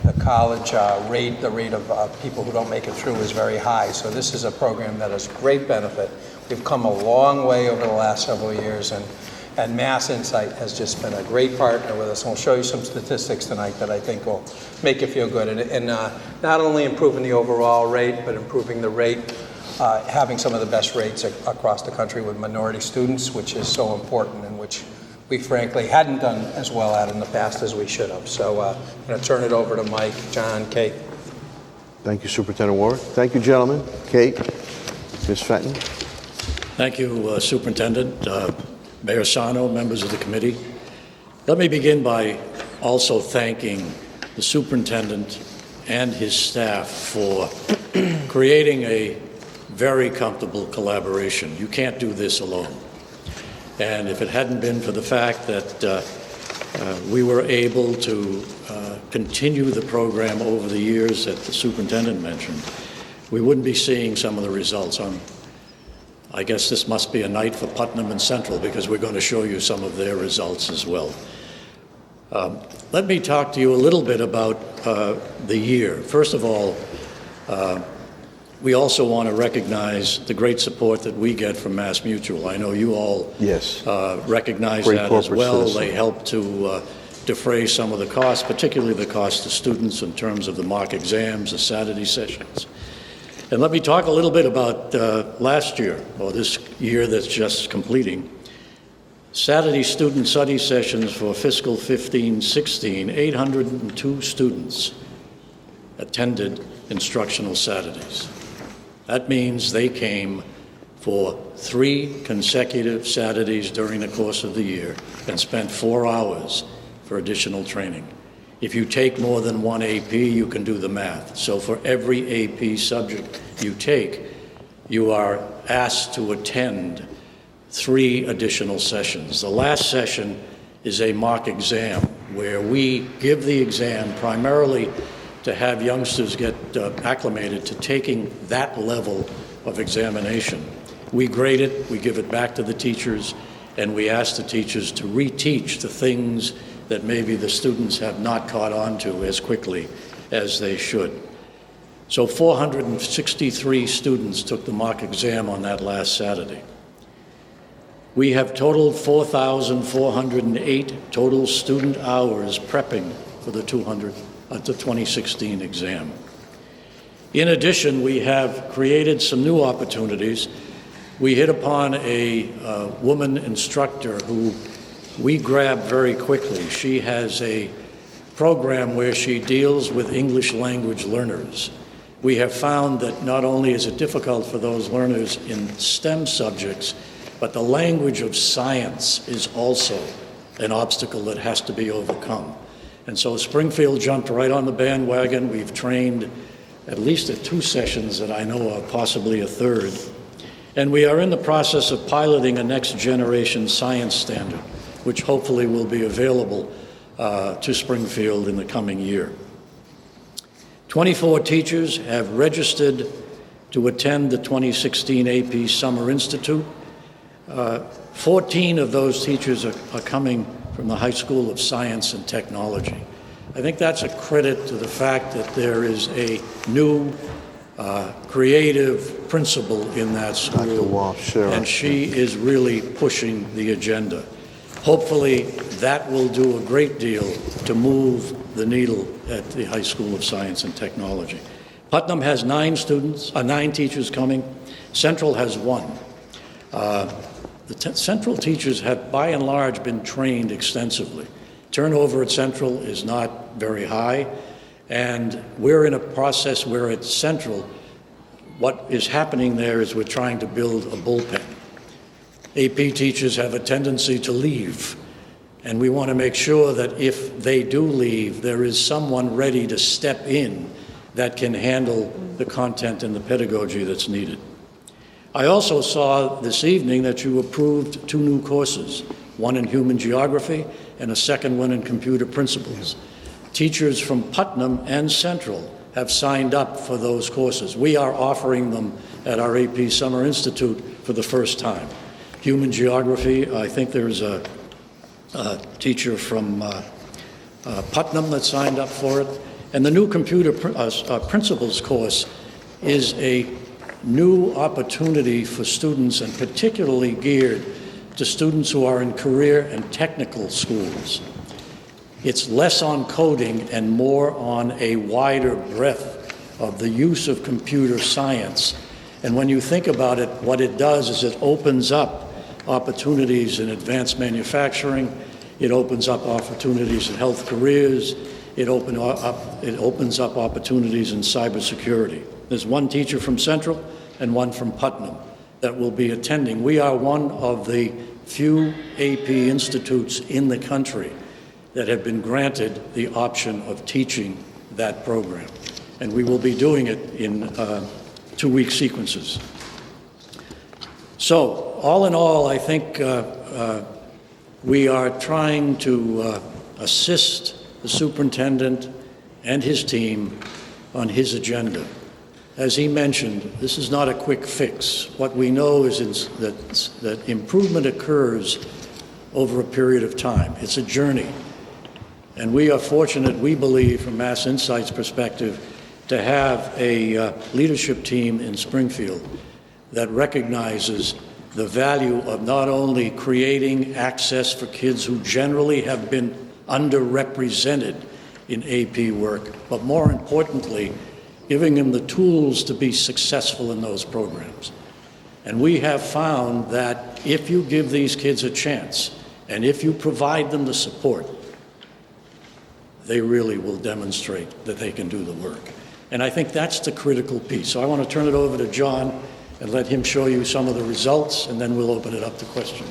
the college rate, the rate of people who don't make it through is very high. So this is a program that has great benefit. We've come a long way over the last several years, and Mass Insight has just been a great partner with us. And we'll show you some statistics tonight that I think will make you feel good. And not only improving the overall rate, but improving the rate, having some of the best rates across the country with minority students, which is so important and which we frankly hadn't done as well at in the past as we should have. So I'm going to turn it over to Mike, John, Kate. Thank you, Superintendent Warwick. Thank you, gentlemen. Kate, Ms. Fenton. Thank you, Superintendent. Mayor Sarno, members of the committee. Let me begin by also thanking the superintendent and his staff for creating a very comfortable collaboration. You can't do this alone. And if it hadn't been for the fact that we were able to continue the program over the years that the superintendent mentioned, we wouldn't be seeing some of the results. I guess this must be a night for Putnam and Central, because we're going to show you some of their results as well. Let me talk to you a little bit about the year. First of all, we also want to recognize the great support that we get from Mass Mutual. I know you all recognize Great that as well. citizen. They help to defray some of the costs, particularly the cost to students in terms of the mock exams, the Saturday sessions. And let me talk a little bit about last year, or this year that's just completing. Saturday student study sessions for fiscal 15-16, 802 students attended instructional Saturdays. That means they came for 3 consecutive Saturdays during the course of the year and spent 4 hours for additional training. If you take more than one AP, you can do the math. So for every AP subject you take, you are asked to attend 3 additional sessions. The last session is a mock exam where we give the exam primarily to have youngsters get acclimated to taking that level of examination. We grade it, we give it back to the teachers, and we ask the teachers to reteach the things that maybe the students have not caught on to as quickly as they should. So 463 students took the mock exam on that last Saturday. We have totaled 4,408 total student hours prepping for the 2016 exam. In addition, we have created some new opportunities. We hit upon a woman instructor who we grabbed very quickly. She has a program where she deals with English language learners. We have found that not only is it difficult for those learners in STEM subjects, but the language of science is also an obstacle that has to be overcome. And so Springfield jumped right on the bandwagon. We've trained at least at 2 sessions that I know of, possibly a 3rd. And we are in the process of piloting a next generation science standard, which hopefully will be available to Springfield in the coming year. 24 teachers have registered to attend the 2016 AP Summer Institute. 14 of those teachers are coming from the High School of Science and Technology. I think that's a credit to the fact that there is a new creative principal in that school. Dr. Walsh, and she is really pushing the agenda. Hopefully, that will do a great deal to move the needle at the High School of Science and Technology. Putnam has 9 teachers coming. Central has 1. The Central teachers have, by and large, been trained extensively. Turnover at Central is not very high, and we're in a process where at Central, what is happening there is we're trying to build a bullpen. AP teachers have a tendency to leave, and we want to make sure that if they do leave, there is someone ready to step in that can handle the content and the pedagogy that's needed. I also saw this evening that you approved 2 new courses, one in human geography and a second one in computer principles. Teachers from Putnam and Central have signed up for those courses. We are offering them at our AP Summer Institute for the first time. Human geography, I think there's a teacher from Putnam that signed up for it. And the new computer principles course is a new opportunity for students, and particularly geared to students who are in career and technical schools. It's less on coding and more on a wider breadth of the use of computer science. And when you think about it, what it does is it opens up opportunities in advanced manufacturing, it opens up opportunities in health careers, it opens up opportunities in cybersecurity. There's 1 teacher from Central and 1 from Putnam that will be attending. We are one of the few AP institutes in the country that have been granted the option of teaching that program. And we will be doing it in 2-week sequences. So, all in all, I think we are trying to assist the superintendent and his team on his agenda. As he mentioned, this is not a quick fix. What we know is that improvement occurs over a period of time. It's a journey. And we are fortunate, we believe, from Mass Insight's perspective, to have a leadership team in Springfield that recognizes the value of not only creating access for kids who generally have been underrepresented in AP work, but more importantly, giving them the tools to be successful in those programs. And we have found that if you give these kids a chance, and if you provide them the support, they really will demonstrate that they can do the work. And I think that's the critical piece. So I want to turn it over to John and let him show you some of the results, and then we'll open it up to questions.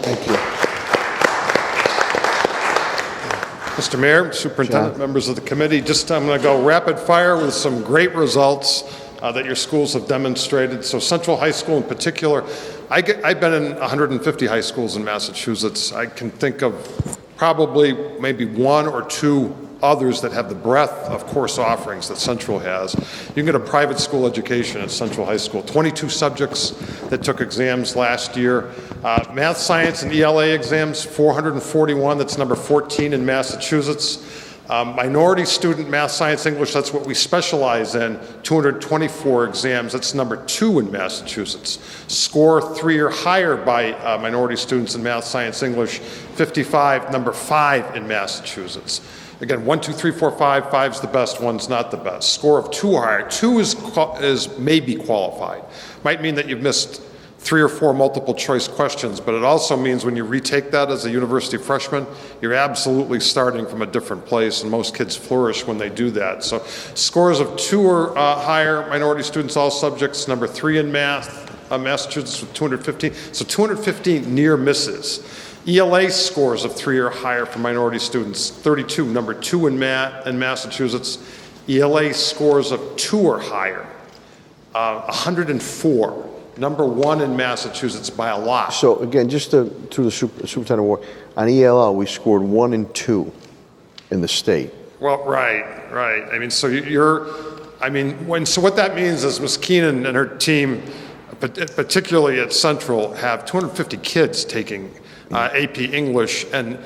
Thank you. Mr. Mayor, Superintendent, members of the committee, I'm going to go rapid fire with some great results that your schools have demonstrated. So Central High School in particular, I've been in 150 high schools in Massachusetts. I can think of probably maybe 1 or 2 others that have the breadth of course offerings that Central has. You can get a private school education at Central High School. 22 subjects that took exams last year. Math, science, and ELA exams, 441. That's number 14 in Massachusetts. Minority student math, science, English, that's what we specialize in, 224 exams. That's number 2 in Massachusetts. Score 3 or higher by minority students in math, science, English, 55, number 5 in Massachusetts. Again, 1, 2, 3, 4, 5. 5's the best, 1's not the best. Score of 2 or higher. 2 is maybe qualified. Might mean that you've missed 3 or 4 multiple choice questions, but it also means when you retake that as a university freshman, you're absolutely starting from a different place, and most kids flourish when they do that. So scores of 2 or higher, minority students, all subjects, number 3 in math, Massachusetts with 215. So 215 near misses. ELA scores of 3 or higher for minority students, 32, number 2 in Massachusetts. ELA scores of 2 or higher, 104 #1 in Massachusetts by a lot. So again, just through the Superintendent Award, on ELL, we scored 1 and 2 in the state. Well, right. I mean, so so what that means is Ms. Keenan and her team, particularly at Central, have 250 kids taking AP English, and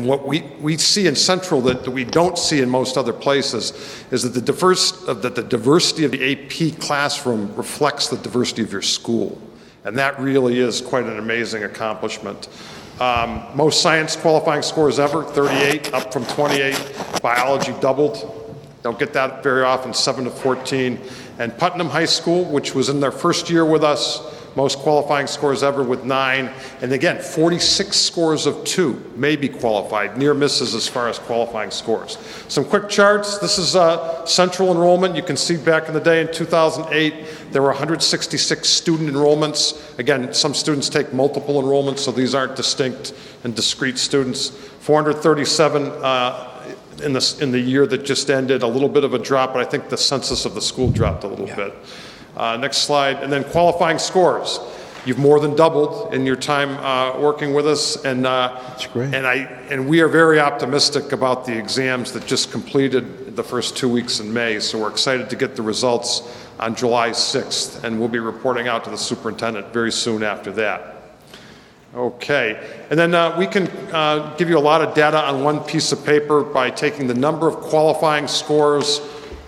what we see in Central that we don't see in most other places is that the diversity of the AP classroom reflects the diversity of your school, and that really is quite an amazing accomplishment. Most science qualifying scores ever, 38, up from 28. Biology doubled. Don't get that very often, 7 to 14. And Putnam High School, which was in their first year with us, most qualifying scores ever with 9. And again, 46 scores of 2 may be qualified, near misses as far as qualifying scores. Some quick charts. This is Central enrollment. You can see back in the day in 2008, there were 166 student enrollments. Again, some students take multiple enrollments, so these aren't distinct and discrete students. 437 in the year that just ended, a little bit of a drop, but I think the census of the school dropped a little bit. Next slide, and then qualifying scores. You've more than doubled in your time working with us, and that's great. And we are very optimistic about the exams that just completed the first 2 weeks in May. So we're excited to get the results on July 6th, and we'll be reporting out to the superintendent very soon after that. Okay, and then we can give you a lot of data on one piece of paper by taking the number of qualifying scores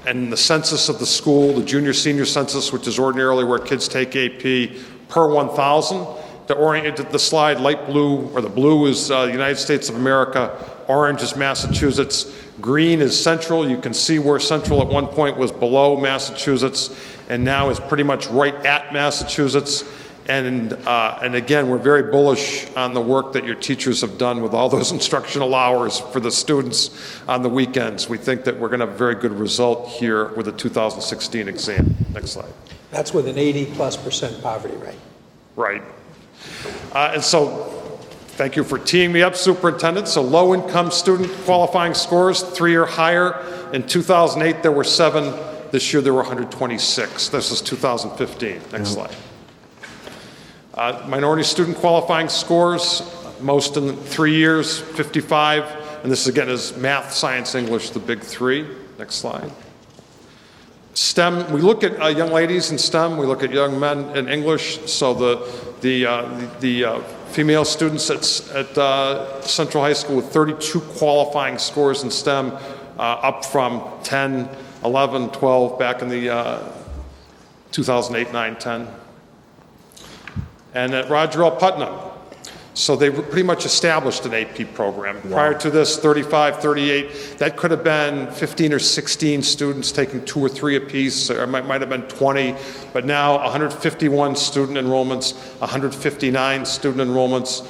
and the census of the school, the junior-senior census, which is ordinarily where kids take AP, per 1,000. To orient the slide, light blue, or the blue is the United States of America, orange is Massachusetts, green is Central. You can see where Central at one point was below Massachusetts and now is pretty much right at Massachusetts. And again, we're very bullish on the work that your teachers have done with all those instructional hours for the students on the weekends. We think that we're going to have a very good result here with the 2016 exam. Next slide. That's with an 80+% poverty rate. Right. And so, thank you for teeing me up, Superintendent. So low-income student qualifying scores, 3 or higher. In 2008, there were 7. This year, there were 126. This is 2015. Next slide. Minority student qualifying scores, most in 3 years, 55. And this again is math, science, English, the big 3. Next slide. STEM, we look at young ladies in STEM, we look at young men in English. So the female students at Central High School with 32 qualifying scores in STEM, up from 10, 11, 12 back in the 2008, 9, 10. And at Roger L. Putnam. So they pretty much established an AP program. Wow. Prior to this, 35, 38, that could have been 15 or 16 students taking 2 or 3 apiece, or it might have been 20, but now 151 student enrollments, 159 student enrollments.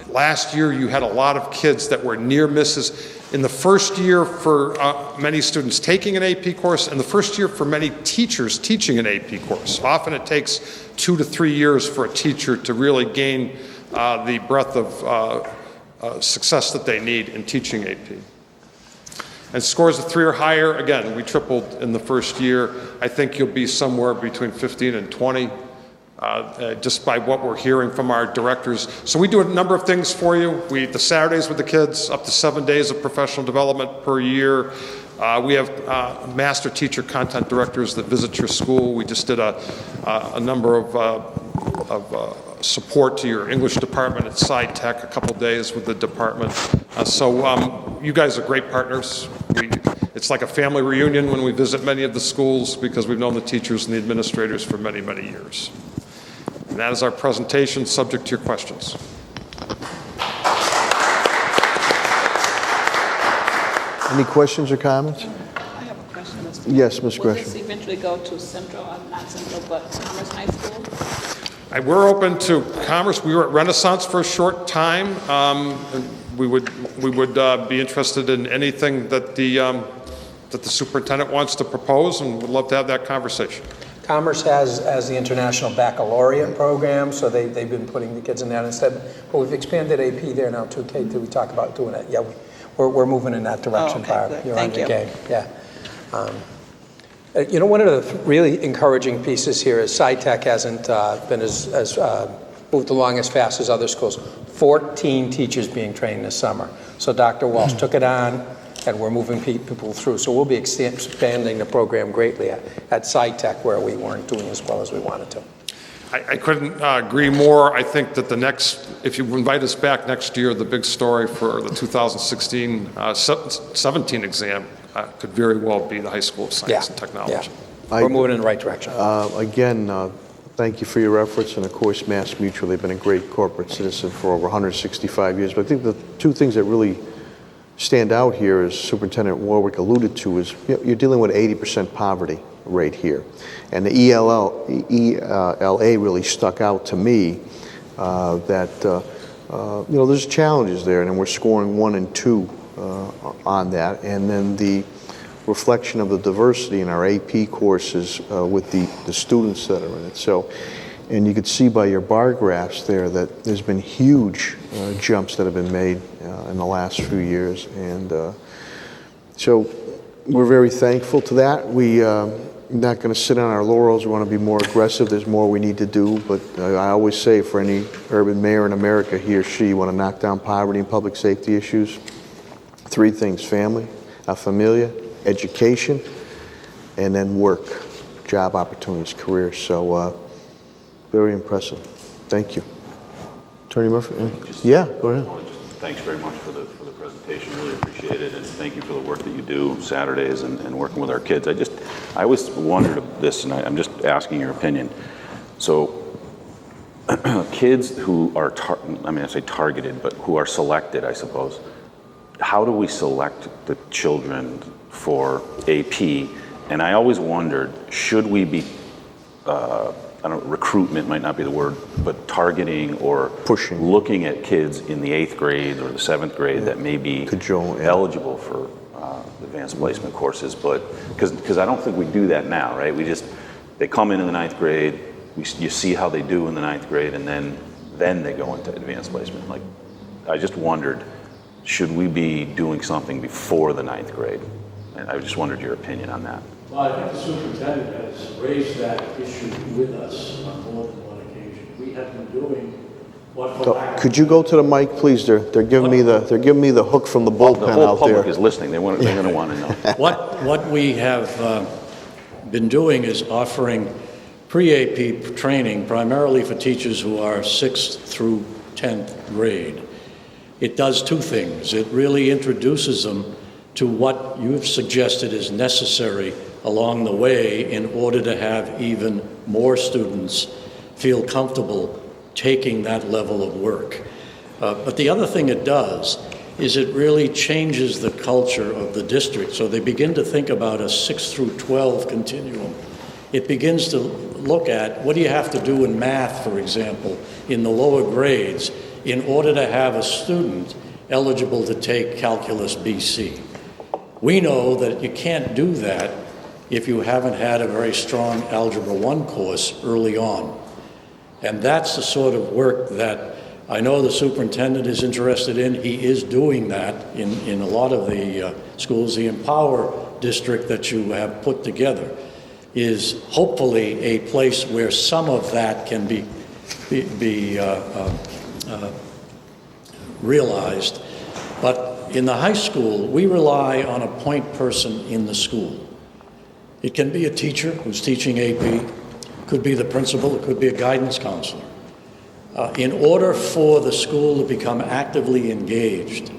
Last year, you had a lot of kids that were near misses. In the first year for many students taking an AP course, and the first year for many teachers teaching an AP course. Often it takes 2 to 3 years for a teacher to really gain the breadth of success that they need in teaching AP. And scores of 3 or higher, again, we tripled in the first year. I think you'll be somewhere between 15 and 20. Just by what we're hearing from our directors. So we do a number of things for you. The Saturdays with the kids, up to 7 days of professional development per year. We have master teacher content directors that visit your school. We just did a number of support to your English department at Sci Tech, a couple days with the department. So you guys are great partners. It's like a family reunion when we visit many of the schools because we've known the teachers and the administrators for many, many years. And that is our presentation, subject to your questions. Any questions or comments? I have a question, Mr. Yes, Ms. Gresham. Will this eventually go to Central, not Central, but Commerce High School? We're open to Commerce. We were at Renaissance for a short time. We would be interested in anything that the superintendent wants to propose, and would love to have that conversation. Commerce has the International Baccalaureate program, so they've been putting the kids in that instead. But we've expanded AP there now too. Kate, did we talk about doing it? Yeah, we're moving in that direction. Oh, okay, good. You're Thank on you. your game. Yeah. One of the really encouraging pieces here is SciTech hasn't been as moved along as fast as other schools. 14 teachers being trained this summer. So Dr. Walsh took it on, and we're moving people through. So we'll be expanding the program greatly at SciTech, where we weren't doing as well as we wanted to. I couldn't agree more. I think that if you invite us back next year, the big story for the 2016-17 exam could very well be the High School of Science and Technology. Yeah. We're moving in the right direction. Again, thank you for your efforts, and of course, Mass Mutual, they've been a great corporate citizen for over 165 years. But I think the two things that really stand out here, as Superintendent Warwick alluded to, is you're dealing with 80% poverty rate here. And the ELA really stuck out to me that, there's challenges there, and we're scoring 1 and 2 on that. And then the reflection of the diversity in our AP courses with the students that are in it. So, and you could see by your bar graphs there that there's been huge jumps that have been made in the last few years. And so we're very thankful to that. We're not going to sit on our laurels. We want to be more aggressive. There's more we need to do. But I always say for any urban mayor in America, he or she want to knock down poverty and public safety issues, 3 things: family, familia, education, and then work, job opportunities, careers. So very impressive. Thank you. Attorney Murphy? Yeah, go ahead. Thanks very much for the presentation. Really appreciate it, and thank you for the work that you do Saturdays and working with our kids. I always wondered this, and I'm just asking your opinion. So kids who are, I say targeted, but who are selected, I suppose, how do we select the children for AP? And I always wondered, should we be, recruitment might not be the word, but targeting or pushing, looking at kids in the 8th grade or the 7th grade that may be eligible for advanced placement courses, but because I don't think we do that now, right? They come in the 9th grade, you see how they do in the 9th grade, and then they go into advanced placement. Like, I just wondered, should we be doing something before the 9th grade? And I just wondered your opinion on that. Well, I think the superintendent has raised that issue with us on more than one occasion. We have been doing what. Could you go to the mic, please? They're giving me the hook from the bullpen out there. The whole public is listening. They're going to want to know. What we have been doing is offering pre-AP training primarily for teachers who are 6th through 10th grade. It does 2 things. It really introduces them to what you've suggested is necessary along the way in order to have even more students feel comfortable taking that level of work. But the other thing it does is it really changes the culture of the district. So they begin to think about a 6 through 12 continuum. It begins to look at what do you have to do in math, for example, in the lower grades in order to have a student eligible to take Calculus BC. We know that you can't do that if you haven't had a very strong Algebra 1 course early on. And that's the sort of work that I know the superintendent is interested in. He is doing that in a lot of the schools. The Empower district that you have put together is hopefully a place where some of that can be realized. But in the high school, we rely on a point person in the school. It can be a teacher who's teaching AP, could be the principal, it could be a guidance counselor. In order for the school to become actively engaged,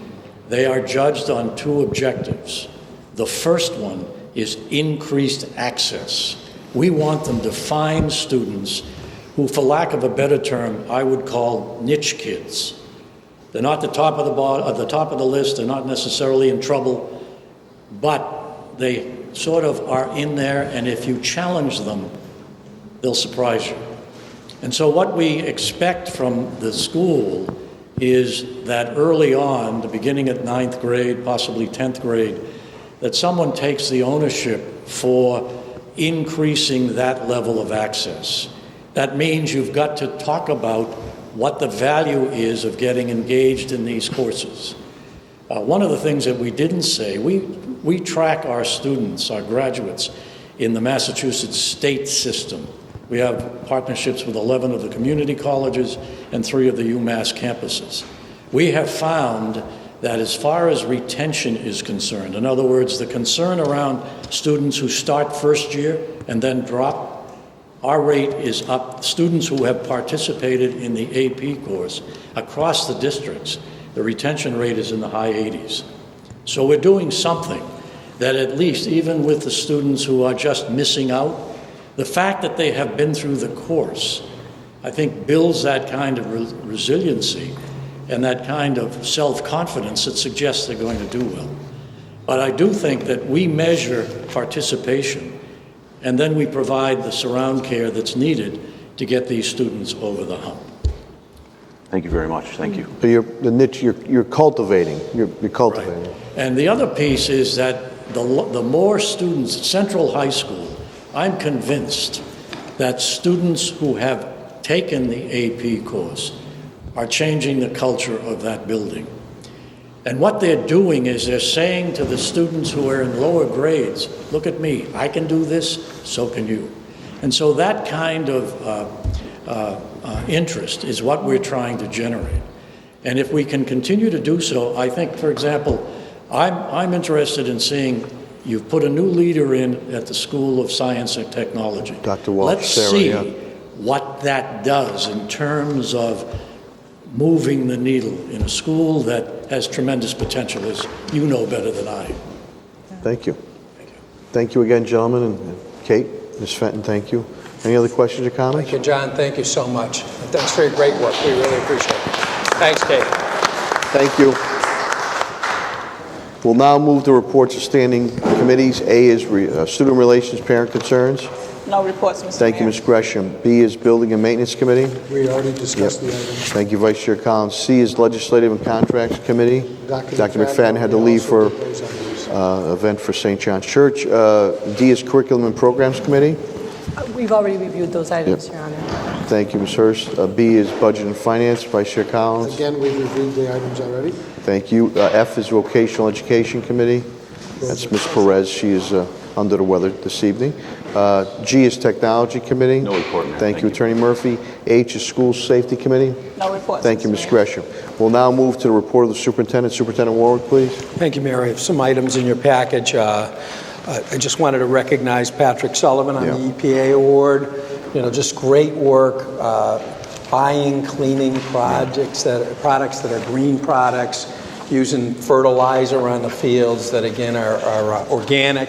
they are judged on 2 objectives. The first one is increased access. We want them to find students who, for lack of a better term, I would call niche kids. They're not the top of the list, they're not necessarily in trouble, but they sort of are in there, and if you challenge them, they'll surprise you. And so what we expect from the school is that early on, the beginning at 9th grade, possibly 10th grade, that someone takes the ownership for increasing that level of access. That means you've got to talk about what the value is of getting engaged in these courses. One of the things that we didn't say, we track our students, our graduates, in the Massachusetts state system. We have partnerships with 11 of the community colleges and 3 of the UMass campuses. We have found that as far as retention is concerned, in other words, the concern around students who start first year and then drop, our rate is up. Students who have participated in the AP course across the districts, the retention rate is in the high 80s. So we're doing something that at least, even with the students who are just missing out, the fact that they have been through the course, I think builds that kind of resiliency and that kind of self-confidence that suggests they're going to do well. But I do think that we measure participation and then we provide the surround care that's needed to get these students over the hump. Thank you very much. Thank you. So the niche you're cultivating. You're cultivating. Right. And the other piece is that the more students, Central High School, I'm convinced that students who have taken the AP course are changing the culture of that building. And what they're doing is they're saying to the students who are in lower grades, look at me, I can do this, so can you. And so that kind of interest is what we're trying to generate. And if we can continue to do so, I think, for example, I'm interested in seeing you've put a new leader in at the School of Science and Technology. Dr. Walsh. Let's Sarah, see yeah. what that does in terms of moving the needle in a school that has tremendous potential, as you know better than I. Thank you. Thank you again, gentlemen, and Kate, Ms. Fenton, thank you. Any other questions or comments? Thank you, John. Thank you so much. Thanks for your great work. We really appreciate it. Thanks, Kate. Thank you. We'll now move to reports of standing committees. A is Student Relations, Parent Concerns. No reports, Mr. Thank you, Mayor. Ms. Gresham. B is Building and Maintenance Committee. We already discussed the item. Thank you, Vice Chair Collins. C is Legislative and Contracts Committee. Dr. McFadden had to leave for event for St. John's Church. D is Curriculum and Programs Committee. We've already reviewed those items, Your Honor. Thank you, Ms. Hurst. B is Budget and Finance, Vice Chair Collins. Again, we've reviewed the items already. Thank you. F is Vocational Education Committee. That's Ms. Perez. She is under the weather this evening. G is Technology Committee. No report, Mayor. Thank you, Attorney Murphy. H is School Safety Committee. No reports. Thank you, Mr. Ms. Mayor. Gresham. We'll now move to the report of the Superintendent. Superintendent Warwick, please. Thank you, Mayor. I have some items in your package. I just wanted to recognize Patrick Sullivan on the EPA award. You know, just great work buying, cleaning products that are green products, using fertilizer on the fields that, again, are organic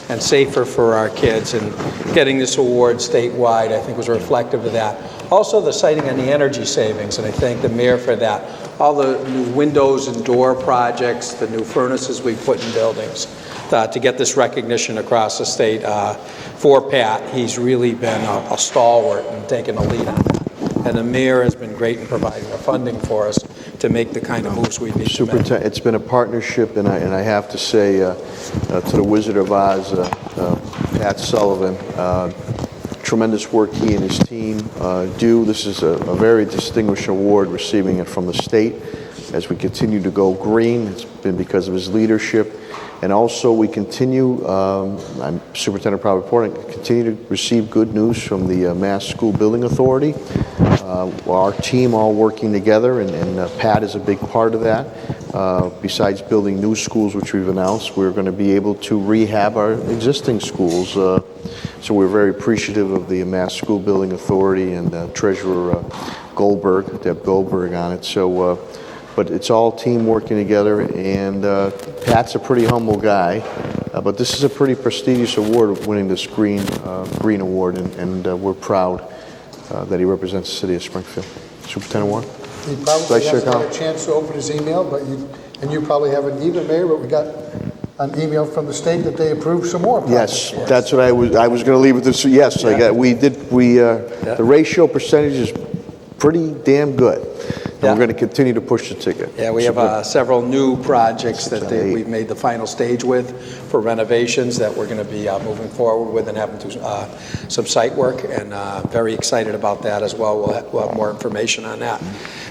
and safer for our kids. And getting this award statewide, I think, was reflective of that. Also, the citing on the energy savings, and I thank the mayor for that. All the new windows and door projects, the new furnaces we put in buildings, to get this recognition across the state for Pat. He's really been a stalwart and taken the lead on that. And the mayor has been great in providing the funding for us to make the kind of moves we need to make. It's been a partnership, and I have to say to the Wizard of Oz, Pat Sullivan, tremendous work he and his team do. This is a very distinguished award, receiving it from the state. As we continue to go green, it's been because of his leadership. And also, we continue, I'm Superintendent proud reporting, continue to receive good news from the Mass School Building Authority. Our team all working together, and Pat is a big part of that. Besides building new schools, which we've announced, we're going to be able to rehab our existing schools. So we're very appreciative of the Mass School Building Authority and Treasurer Goldberg, Deb Goldberg, on it. So. But it's all team working together, and Pat's a pretty humble guy, but this is a pretty prestigious award, winning this green award, and we're proud that he represents the city of Springfield. Superintendent Warren? He probably hasn't had a chance to open his email, and you probably haven't either, Mayor, but we got an email from the state that they approved some more projects. Yes, that's what I was going to leave with this. Yes, Yeah. The ratio percentage is pretty damn good. And we're going to continue to push the ticket. Yeah, we have several new projects that we've made the final stage with for renovations that we're going to be moving forward with and having to some site work, and very excited about that as well. We'll have more information on that.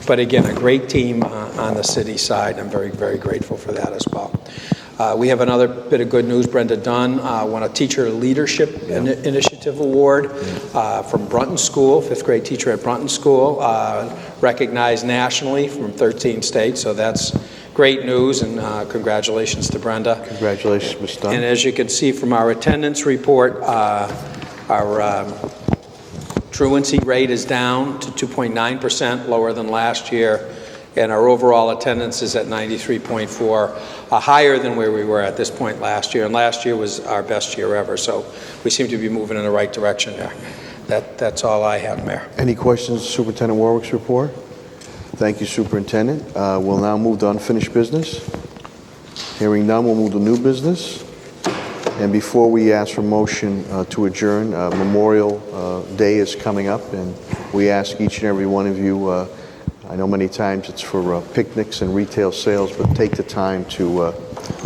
But again, a great team on the city side. I'm very, very grateful for that as well. We have another bit of good news. Brenda Dunn won a Teacher Leadership Initiative Award from Brunton School, 5th grade teacher at Brunton School, recognized nationally from 13 states, so that's great news, and congratulations to Brenda. Congratulations, Ms. Dunn. And as you can see from our attendance report, our truancy rate is down to 2.9%, lower than last year, and our overall attendance is at 93.4, higher than where we were at this point last year, and last year was our best year ever, so we seem to be moving in the right direction there. That's all I have, Mayor. Any questions, Superintendent Warwick's report? Thank you, Superintendent. We'll now move to unfinished business. Hearing none, we'll move to new business. And before we ask for motion to adjourn, Memorial Day is coming up, and we ask each and every one of you, I know many times it's for picnics and retail sales, but take the time to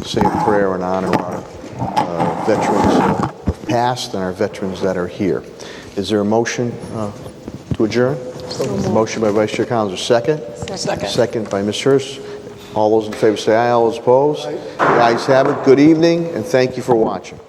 say a prayer and honor our veterans of past and our veterans that are here. Is there a motion to adjourn? Motion by Vice Chair Collins. Second? Second. Second by Ms. Hurst. All those in favor say aye. All those opposed? The ayes have it. Good evening, and thank you for watching.